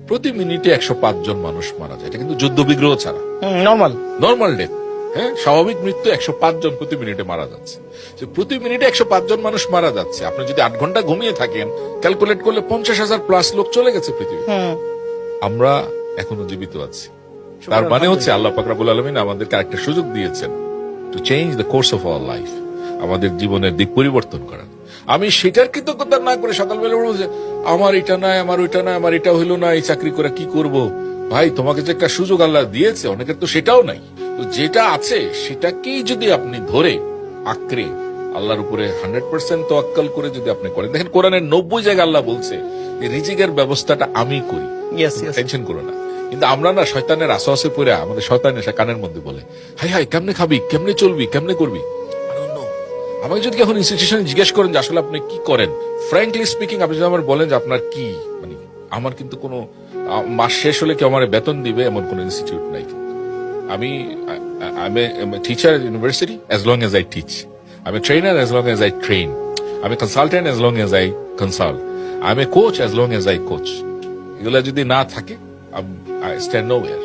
প্রতি মিনিটে 105 জন মানুষ মারা যায়, এটা কিন্তু যুদ্ধ বিগ্রহ ছাড়া নর্মাল ডেথ। হ্যাঁ, স্বাভাবিক মৃত্যু 105 জন প্রতি মিনিটে মারা যাচ্ছে। প্রতি মিনিটে 105 জন মানুষ মারা যাচ্ছে। আপনি যদি 8 ঘন্টা ঘুমিয়ে থাকেন, ক্যালকুলেট করলে 50,000 প্লাস লোক চলে গেছে পৃথিবী। আমরা এখনো জীবিত আছি। তার মানে হচ্ছে আল্লাহ পাক রব্বুল আলামিন আমাদেরকে আরেকটা সুযোগ দিয়েছেন to change the course of our life, আমাদের জীবনের দিক পরিবর্তন করার। আমি সেটার কৃতজ্ঞতা না করে সকালবেলা বলবো যে আমার এটা নাই, আমার ওইটা নাই, আমার এটা হইলো না, এই চাকরি করে কি করব। ভাই, তোমাকে যে একটা সুযোগ আল্লাহ দিয়েছে, অনেকের তো সেটাও নাই। তো যেটা আছে সেটাকেই যদি আপনি ধরে আঁকড়ে আল্লাহর উপরে 100% তোয়াক্কাল করে যদি আপনি করেন, দেখেন কোরআনের 90 জায়গায় আল্লাহ বলছে যে রিজিকের ব্যবস্থাটা আমি করি, টেনশন করো না। কিন্তু আমরা না শয়তানের আশাসে পড়ে আমাদের শয়তান এসে কানের মধ্যে বলে, হাই হাই কেমনে খাবি, কেমনে চলবি, কেমনে করবি। আমাকে যদি এখন ইনস্টিটিউশনে জিজ্ঞেস করেন যে আসলে আপনি কি করেন, ফ্র্যাঙ্কলি স্পিকিং, আপনি যদি আমার বলেন যে আপনার কি, মানে আমার কিন্তু কোনো মাস শেষ হলে কি আমার বেতন দিবে এমন কোন ইনস্টিটিউট নাই। আমি teacher at university as long as I teach. I'm a trainer as long as I train. I'm a consultant as long as I consult. I'm a coach as long as I coach. এগুলা যদি না থাকে, I stand nowhere.